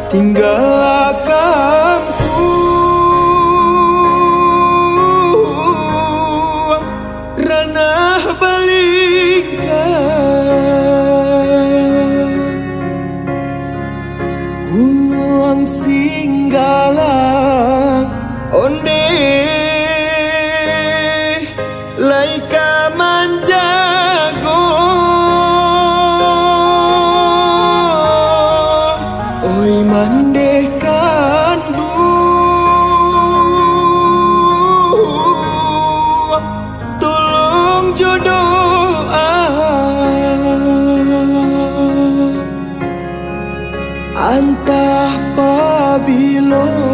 tinggal kampung ranah balikan gunung Singgalang onde laika manjago oi mandekan du tolong jodoh antah pabilo